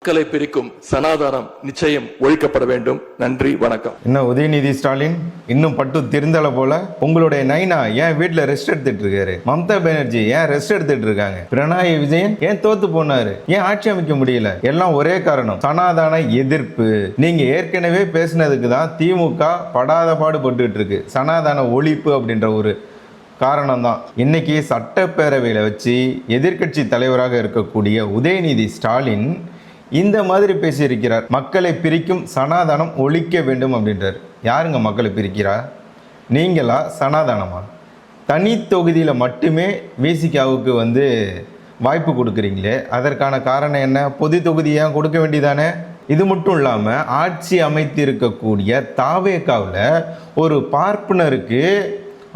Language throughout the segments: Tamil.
மக்களை பிரிக்கும் சனாதானம் நிச்சயம் ஒழிக்கப்பட வேண்டும். நன்றி, வணக்கம். என்ன உதயநிதி ஸ்டாலின் இன்னும் பட்டு திருந்தல போல? உங்களுடைய நைனா ஏன் வீட்டுல ரெஸ்ட் எடுத்துட்டு இருக்காரு? மம்தா பானர்ஜி ஏன் ரெஸ்ட் எடுத்துட்டு இருக்காங்க? பினராயி விஜயன் ஏன் தோத்து போனாரு? ஏன் ஆட்சி அமைக்க முடியல? எல்லாம் ஒரே காரணம், சனாதன எதிர்ப்பு. நீங்க ஏற்கனவே பேசினதுக்கு தான் திமுக படாத பாடுபட்டு இருக்கு. சனாதன ஒழிப்பு அப்படின்ற ஒரு காரணம் தான். இன்னைக்கு சட்டப்பேரவையில் வச்சு எதிர்கட்சி தலைவராக இருக்கக்கூடிய உதயநிதி ஸ்டாலின் இந்த மாதிரி பேசியிருக்கிறார். மக்களை பிரிக்கும் சனாதானம் ஒழிக்க வேண்டும் அப்படின்றார். யாருங்க மக்களை பிரிக்கிறா? நீங்களா சனாதானமா? தனி தொகுதியில் மட்டுமே விசிகாவுக்கு வாய்ப்பு கொடுக்குறீங்களே, அதற்கான காரணம் என்ன? பொது தொகுதியாக கொடுக்க வேண்டியதானே? இது மட்டும் இல்லாமல் ஆட்சி அமைத்திருக்கக்கூடிய தாவேகாவில் ஒரு பார்ப்பனருக்கு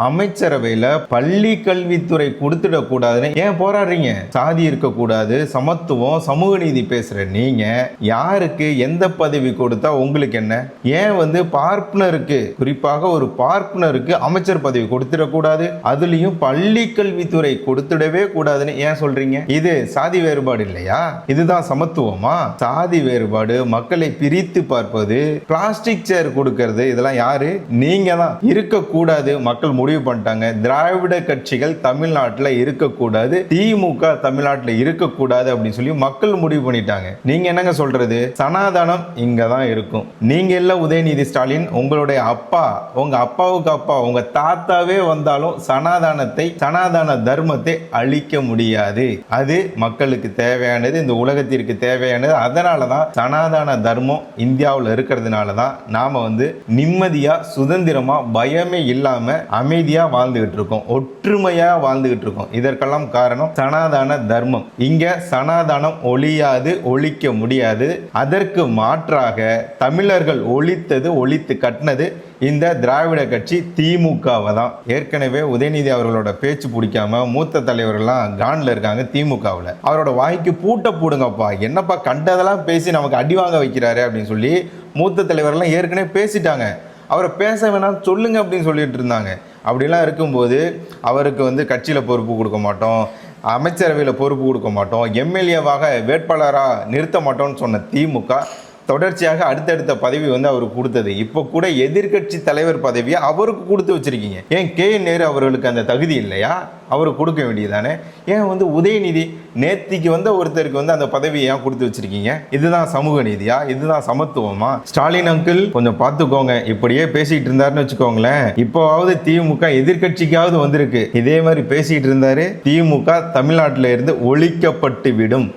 அமைச்சரவையில் பள்ளி கல்வித்துறை கொடுத்துடக்கூடாதுன்னு ஏன் போராடுறீங்க? சாதி இருக்கக்கூடாது, சமத்துவம், சமூக நீதி பேசுற நீங்க யாருக்கு எந்த பதவி கொடுத்தா உங்களுக்கு என்ன? ஏன் பார்ப்பனருக்கு, குறிப்பாக ஒரு பார்ப்பனருக்கு அமைச்சர் பதவி கொடுத்துடக்கூடாது, அதுலயும் பள்ளி கல்வித்துறை கொடுத்துடவே கூடாதுன்னு ஏன் சொல்றீங்க? இது சாதி வேறுபாடு இல்லையா? இதுதான் சமத்துவமா? சாதி வேறுபாடு, மக்களை பிரித்து பார்ப்பது, பிளாஸ்டிக் சேர் கொடுக்கறது, இதெல்லாம் யாரு? நீங்க தான். இருக்கக்கூடாது, மக்கள் முடிவு பண்ணிட்டாங்க. திராவிட கட்சிகள் தமிழ்நாட்டில் இருக்கக்கூடாது, திமுக தமிழ்நாட்டில் இருக்கக்கூடாது அப்படின்னு சொல்லி மக்கள் முடிவு பண்ணிட்டாங்க. நீங்க என்னங்க சொல்றது? சனாதானம் இங்க தான் இருக்கும். நீங்க இல்ல உதயநிதி ஸ்டாலின், உங்களுடைய அப்பா, உங்க அப்பாவுக்கு அப்பா, உங்க தாத்தாவே வந்தாலும் சனாதானத்தை, சனாதன தர்மத்தை அழிக்க முடியாது. அது மக்களுக்கு தேவையானது, இந்த உலகத்திற்கு தேவையானது. அதனால தான் சனாதன தர்மம் இந்தியாவில் இருக்கிறதுனால தான் நாம நிம்மதியா, சுதந்திரமா, பயமே இல்லாம அமைதியா வாழ்ந்துகிட்டு இருக்கோம், ஒற்றுமையா வாழ்ந்துகிட்டு இருக்கோம். இதற்கெல்லாம் காரணம் சனாதன தர்மம். இங்க சனாதனம் ஒழியாது, ஒழிக்க முடியாது. அதற்கு மாற்றாக தமிழர்கள் ஒழித்து கட்டினது இந்த திராவிட கட்சி திமுகவை தான். ஏற்கனவே உதயநிதி அவர்களோட பேச்சு பிடிக்காம மூத்த தலைவர்கள்லாம் கான்ல இருக்காங்க திமுகவில். அவரோட வாய்க்கு பூட்ட போடுங்கப்பா, என்னப்பா கண்டதெல்லாம் பேசி நமக்கு அடி வாங்க வைக்கிறாரு அப்படின்னு சொல்லி மூத்த தலைவர்கள்லாம் ஏற்கனவே பேசிட்டாங்க. அவரை பேச வேணாம் சொல்லுங்க அப்படின்னு சொல்லிட்டு இருந்தாங்க. அப்படிலாம் இருக்கும்போது அவருக்கு கட்சியில் பொறுப்பு கொடுக்க மாட்டோம், அமைச்சரவையில் பொறுப்பு கொடுக்க மாட்டோம், எம்எல்ஏவாக வேட்பாளராக நிறுத்த மாட்டோம்னு சொன்ன திமுக தொடர்ச்சியாக அடுத்தடுத்த பதவி அவருக்கு கொடுத்தது. இப்போ கூட எதிர்கட்சி தலைவர் பதவியை அவருக்கு கொடுத்து வச்சிருக்கீங்க. ஏன் கே நேரு அவர்களுக்கு அந்த தகுதி இல்லையா? அவருக்கு கொடுக்க வேண்டியதானே? ஏன் உதயநிதி நேத்திக்கு ஒருத்தருக்கு அந்த பதவியை ஏன் கொடுத்து வச்சிருக்கீங்க? இதுதான் சமூக நீதியா? இதுதான் சமத்துவமா? ஸ்டாலின் அங்கிள் கொஞ்சம் பார்த்துக்கோங்க. இப்படியே பேசிட்டு இருந்தாருன்னு வச்சுக்கோங்களேன், இப்போவாவது திமுக எதிர்கட்சிக்காவது வந்திருக்கு. இதே மாதிரி பேசிட்டு இருந்தாரு, திமுக தமிழ்நாட்டில இருந்து ஒழிக்கப்பட்டு விடும்.